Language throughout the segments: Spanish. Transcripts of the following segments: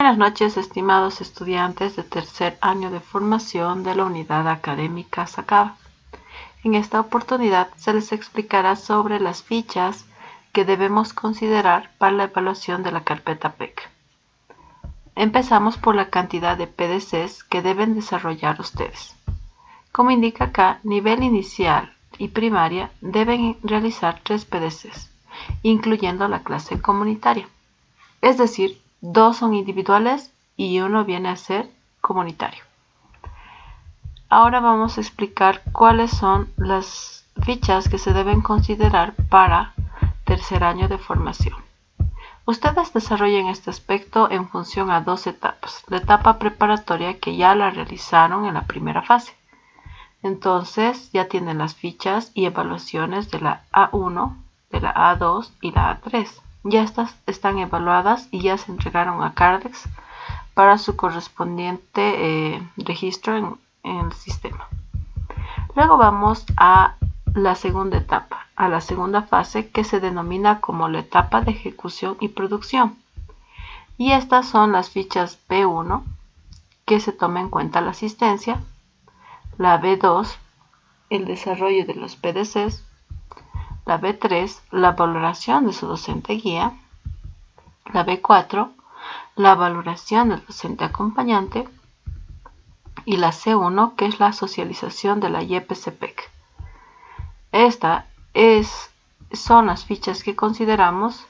Buenas noches, estimados estudiantes de tercer año de formación de la Unidad Académica Sacaba. En esta oportunidad se les explicará sobre las fichas que debemos considerar para la evaluación de la carpeta PEC. Empezamos por la cantidad de PDCs que deben desarrollar ustedes. Como indica acá, nivel inicial y primaria deben realizar 3 PDCs, incluyendo la clase comunitaria. Es decir, 2 son individuales y 1 viene a ser comunitario. Ahora vamos a explicar cuáles son las fichas que se deben considerar para tercer año de formación. Ustedes desarrollan este aspecto en función a 2 etapas. La etapa preparatoria, que ya la realizaron en la primera fase. Entonces ya tienen las fichas y evaluaciones de la A1, de la A2 y la A3. Ya estas están evaluadas y ya se entregaron a Cardex para su correspondiente registro en el sistema. Luego vamos a la segunda etapa, a la segunda fase, que se denomina como la etapa de ejecución y producción. Y estas son las fichas B1, que se toma en cuenta la asistencia, la B2, el desarrollo de los PDCs, la B3, la valoración de su docente guía, la B4, la valoración del docente acompañante, y la C1, que es la socialización de la YPC-PEC. Estas son las fichas que consideramos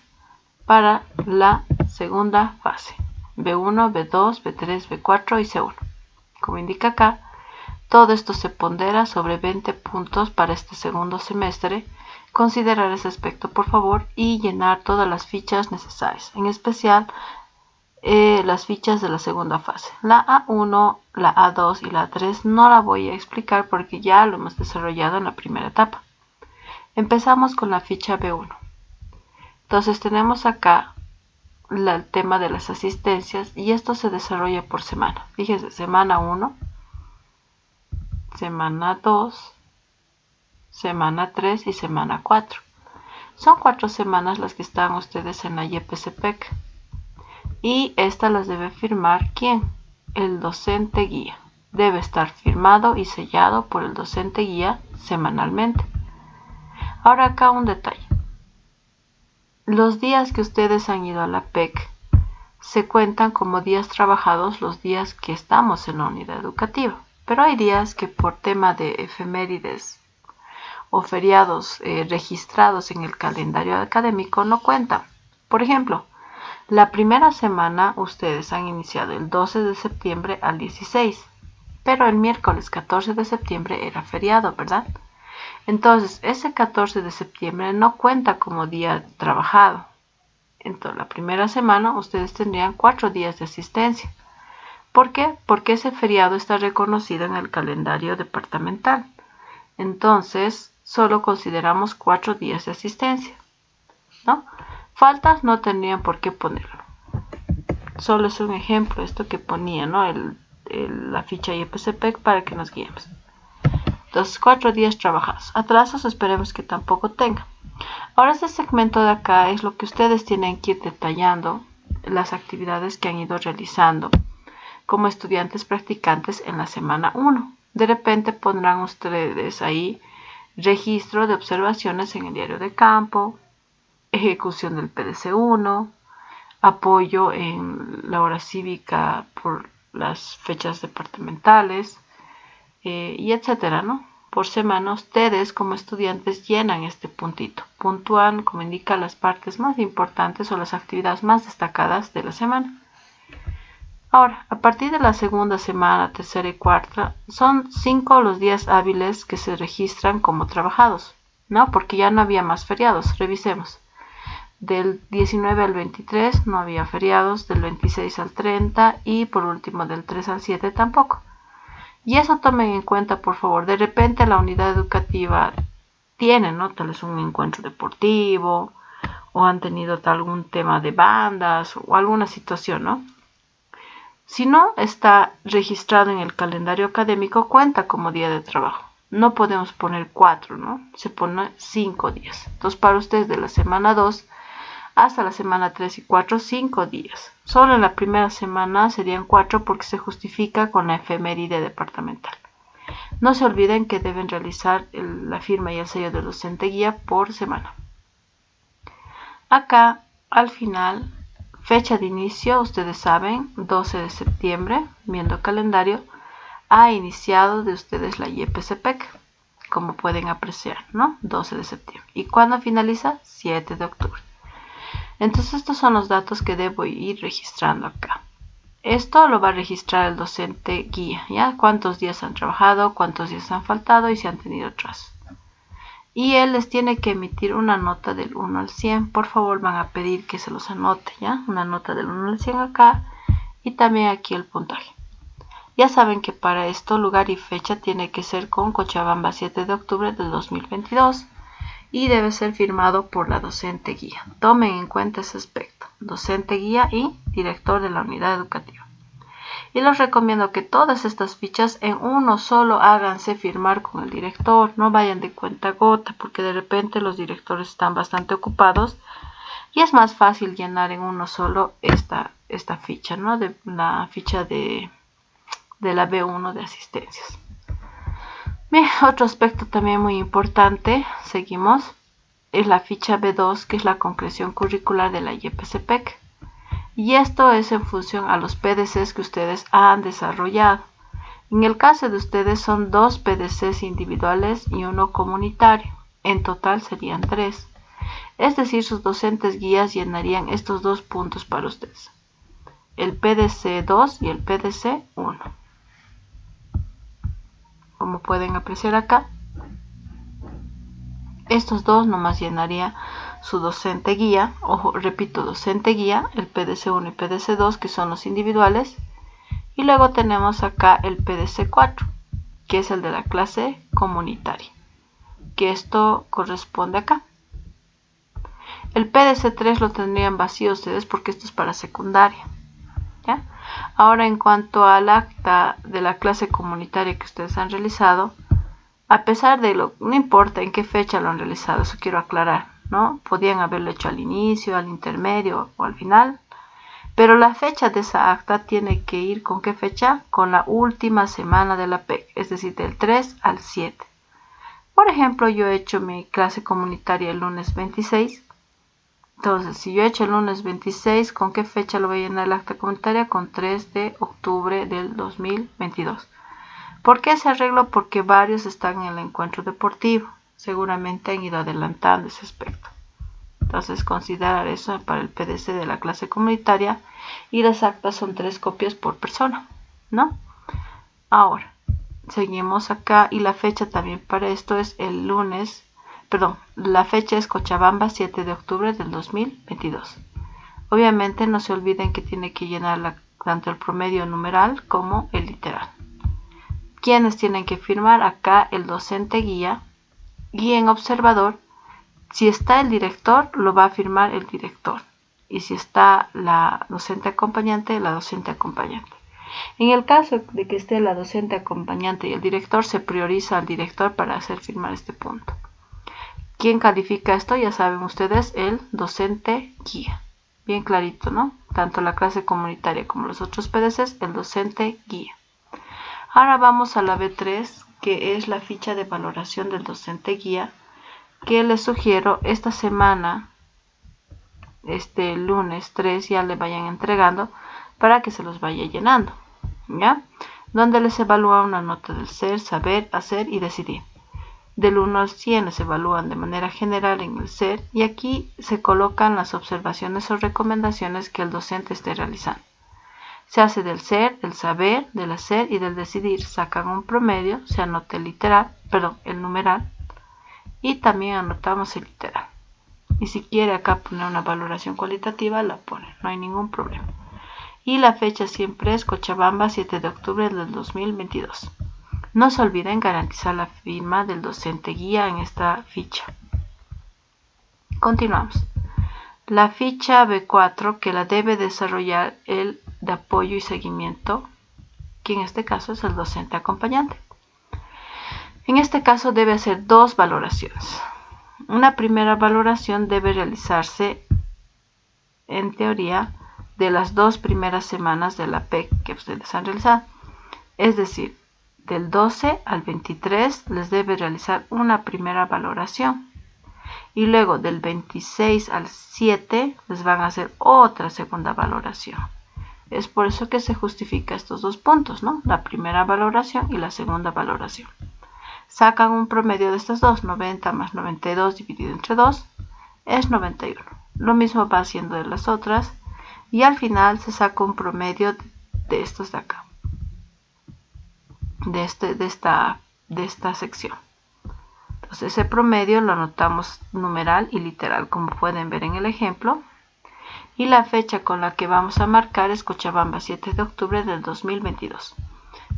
para la segunda fase, B1, B2, B3, B4 y C1. Como indica acá, todo esto se pondera sobre 20 puntos para este segundo semestre. Considerar ese aspecto, por favor, y llenar todas las fichas necesarias, en especial las fichas de la segunda fase. La A1, la A2 y la A3 no la voy a explicar porque ya lo hemos desarrollado en la primera etapa. Empezamos con la ficha B1. Entonces tenemos acá el tema de las asistencias y esto se desarrolla por semana. Fíjense, semana 1, semana 2, semana 3 y semana 4. Son 4 semanas las que están ustedes en la YPC-PEC. Y estas las debe firmar ¿quién? El docente guía. Debe estar firmado y sellado por el docente guía semanalmente. Ahora acá un detalle. Los días que ustedes han ido a la PEC se cuentan como días trabajados los días que estamos en la unidad educativa. Pero hay días que por tema de efemérides o feriados registrados en el calendario académico no cuentan. Por ejemplo, la primera semana ustedes han iniciado el 12 de septiembre al 16, pero el miércoles 14 de septiembre era feriado, ¿verdad? Entonces, ese 14 de septiembre no cuenta como día trabajado. Entonces, la primera semana ustedes tendrían 4 días de asistencia. ¿Por qué? Porque ese feriado está reconocido en el calendario departamental. Entonces, solo consideramos 4 días de asistencia, ¿no? Faltas no tendrían por qué ponerlo. Solo es un ejemplo esto que ponía, ¿no? La ficha YPC-PEC para que nos guiemos. Entonces, 4 días trabajados. Atrasos esperemos que tampoco tengan. Ahora este segmento de acá es lo que ustedes tienen que ir detallando, las actividades que han ido realizando como estudiantes practicantes en la semana 1. De repente pondrán ustedes ahí registro de observaciones en el diario de campo, ejecución del PDC-1, apoyo en la hora cívica por las fechas departamentales, y etcétera, ¿no? Por semana ustedes como estudiantes llenan este puntito, puntúan como indica las partes más importantes o las actividades más destacadas de la semana. Ahora, a partir de la segunda semana, tercera y cuarta, son 5 los días hábiles que se registran como trabajados, ¿no? Porque ya no había más feriados. Revisemos. Del 19 al 23 no había feriados, del 26 al 30 y por último del 3 al 7 tampoco. Y eso tomen en cuenta, por favor. De repente la unidad educativa tiene, ¿no? Tal vez un encuentro deportivo o han tenido algún tema de bandas o alguna situación, ¿no? Si no está registrado en el calendario académico, cuenta como día de trabajo. No podemos poner 4, ¿no? Se pone 5 días. Entonces, para ustedes de la semana 2 hasta la semana 3 y 4, 5 días. Solo en la primera semana serían 4 porque se justifica con la efeméride departamental. No se olviden que deben realizar la firma y el sello del docente guía por semana. Acá, al final, fecha de inicio, ustedes saben, 12 de septiembre, viendo el calendario, ha iniciado de ustedes la YPCPEC, como pueden apreciar, ¿no? 12 de septiembre. ¿Y cuándo finaliza? 7 de octubre. Entonces estos son los datos que debo ir registrando acá. Esto lo va a registrar el docente guía, ¿ya? Cuántos días han trabajado, cuántos días han faltado y si han tenido atraso. Y él les tiene que emitir una nota del 1 al 100. Por favor, van a pedir que se los anote, ¿ya? Una nota del 1 al 100 acá y también aquí el puntaje. Ya saben que para esto lugar y fecha tiene que ser con Cochabamba 7 de octubre del 2022 y debe ser firmado por la docente guía. Tomen en cuenta ese aspecto, docente guía y director de la unidad educativa. Y les recomiendo que todas estas fichas en uno solo háganse firmar con el director, no vayan de cuenta gota porque de repente los directores están bastante ocupados y es más fácil llenar en uno solo esta ficha, ¿no? De la ficha de la B1 de asistencias. Bien, otro aspecto también muy importante, seguimos, es la ficha B2, que es la concreción curricular de la YPCPEC. Y esto es en función a los PDCs que ustedes han desarrollado. En el caso de ustedes son 2 PDCs individuales y 1 comunitario. En total serían 3. Es decir, sus docentes guías llenarían estos 2 puntos para ustedes. El PDC 2 y el PDC 1. Como pueden apreciar acá, estos dos nomás llenaría su docente guía, ojo, repito, docente guía, el PDC1 y PDC2 que son los individuales, y luego tenemos acá el PDC4 que es el de la clase comunitaria, que esto corresponde acá. El PDC3 lo tendrían vacío ustedes porque esto es para secundaria, ¿ya? Ahora, en cuanto al acta de la clase comunitaria que ustedes han realizado, a pesar de no importa en qué fecha lo han realizado, eso quiero aclarar, ¿no? Podían haberlo hecho al inicio, al intermedio o al final, pero la fecha de esa acta tiene que ir ¿con qué fecha? Con la última semana de la PEC, es decir, del 3 al 7. Por ejemplo, yo he hecho mi clase comunitaria el lunes 26. Entonces, si yo he hecho el lunes 26, ¿con qué fecha lo voy a llenar el acta comunitaria? Con 3 de octubre del 2022. ¿Por qué ese arreglo? Porque varios están en el encuentro deportivo. Seguramente han ido adelantando ese aspecto. Entonces, considerar eso para el PDC de la clase comunitaria. Y las actas son 3 copias por persona, ¿no? Ahora, seguimos acá y la fecha también para esto es el lunes. La fecha es Cochabamba 7 de octubre del 2022. Obviamente no se olviden que tiene que llenar tanto el promedio numeral como el literal. ¿Quiénes tienen que firmar? Acá el docente guía y en observador, si está el director, lo va a firmar el director. Y si está la docente acompañante, la docente acompañante. En el caso de que esté la docente acompañante y el director, se prioriza al director para hacer firmar este punto. ¿Quién califica esto? Ya saben ustedes, el docente guía. Bien clarito, ¿no? Tanto la clase comunitaria como los otros PDCs, el docente guía. Ahora vamos a la B3, que es la ficha de valoración del docente guía, que les sugiero esta semana, este lunes 3, ya le vayan entregando para que se los vaya llenando, ¿ya? Donde les evalúa una nota del ser, saber, hacer y decidir. Del 1 al 100 se evalúan de manera general en el ser y aquí se colocan las observaciones o recomendaciones que el docente esté realizando. Se hace del ser, del saber, del hacer y del decidir. Sacan un promedio, se anota el numeral y también anotamos el literal. Y si quiere acá poner una valoración cualitativa, la ponen, no hay ningún problema. Y la fecha siempre es Cochabamba 7 de octubre del 2022. No se olviden garantizar la firma del docente guía en esta ficha. Continuamos. La ficha B4 que la debe desarrollar el de apoyo y seguimiento, que en este caso es el docente acompañante. En este caso debe hacer 2 valoraciones. Una primera valoración debe realizarse en teoría, de las 2 primeras semanas de la PEC que ustedes han realizado. Es decir, del 12 al 23 les debe realizar una primera valoración. Y luego del 26 al 7 les van a hacer otra segunda valoración. Es por eso que se justifica estos 2 puntos, ¿no? La primera valoración y la segunda valoración. Sacan un promedio de estas dos, 90 más 92 dividido entre 2 es 91. Lo mismo va haciendo de las otras y al final se saca un promedio de estos de acá, de esta sección. Entonces ese promedio lo anotamos numeral y literal, como pueden ver en el ejemplo. Y la fecha con la que vamos a marcar es Cochabamba, 7 de octubre del 2022.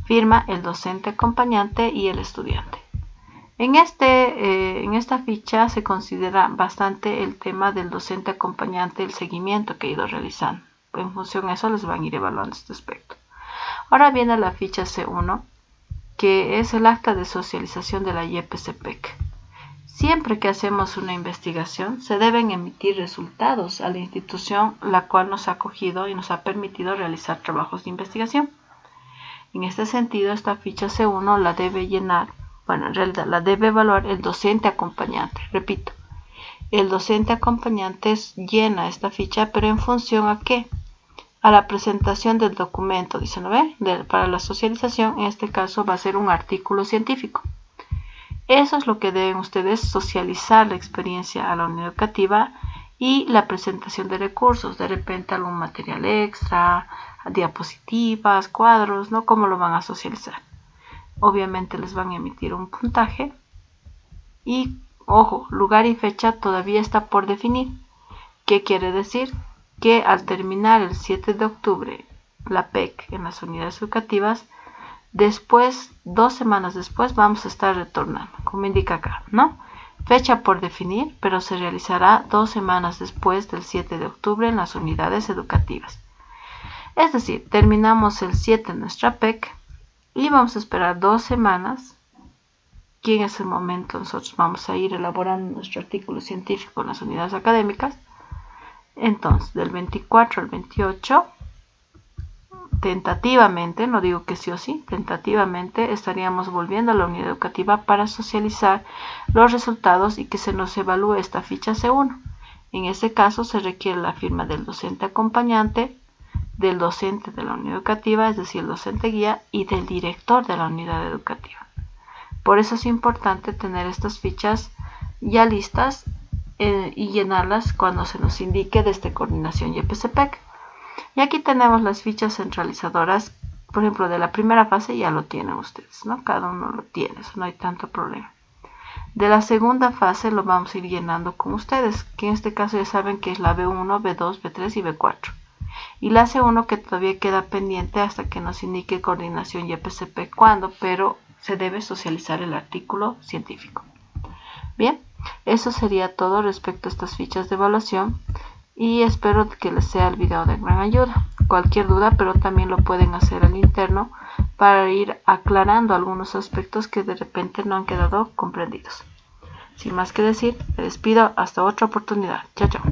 Firma el docente acompañante y el estudiante. En esta ficha se considera bastante el tema del docente acompañante, el seguimiento que he ido realizando. En función de eso les van a ir evaluando este aspecto. Ahora viene la ficha C1, que es el acta de socialización de la YPC-PEC. Siempre que hacemos una investigación, se deben emitir resultados a la institución la cual nos ha acogido y nos ha permitido realizar trabajos de investigación. En este sentido, esta ficha C1 la debe llenar, en realidad la debe evaluar el docente acompañante. Repito, el docente acompañante llena esta ficha, pero en función ¿a qué? A la presentación del documento, dice, ¿no ve? Para la socialización, en este caso va a ser un artículo científico. Eso es lo que deben ustedes socializar la experiencia a la unidad educativa y la presentación de recursos, de repente algún material extra, diapositivas, cuadros, ¿no? ¿Cómo lo van a socializar? Obviamente les van a emitir un puntaje y, ojo, lugar y fecha todavía está por definir. ¿Qué quiere decir? Que al terminar el 7 de octubre la PEC en las unidades educativas, después, 2 semanas después, vamos a estar retornando, como indica acá, ¿no? Fecha por definir, pero se realizará 2 semanas después del 7 de octubre en las unidades educativas. Es decir, terminamos el 7 en nuestra PEC y vamos a esperar 2 semanas, y en ese momento nosotros vamos a ir elaborando nuestro artículo científico en las unidades académicas. Entonces, del 24 al 28, tentativamente, no digo que sí o sí, tentativamente estaríamos volviendo a la unidad educativa para socializar los resultados y que se nos evalúe esta ficha C1. En este caso se requiere la firma del docente acompañante, del docente de la unidad educativa, es decir, el docente guía, y del director de la unidad educativa. Por eso es importante tener estas fichas ya listas y llenarlas cuando se nos indique desde coordinación YPC-PEC. Y aquí tenemos las fichas centralizadoras, por ejemplo, de la primera fase ya lo tienen ustedes, ¿no? Cada uno lo tiene, eso no hay tanto problema. De la segunda fase lo vamos a ir llenando con ustedes, que en este caso ya saben que es la B1, B2, B3 y B4. Y la C1 que todavía queda pendiente hasta que nos indique coordinación YPC-PEC cuándo, pero se debe socializar el artículo científico. Bien, eso sería todo respecto a estas fichas de evaluación y espero que les sea el video de gran ayuda. Cualquier duda, pero también lo pueden hacer al interno para ir aclarando algunos aspectos que de repente no han quedado comprendidos. Sin más que decir, me despido hasta otra oportunidad. Chao, chao.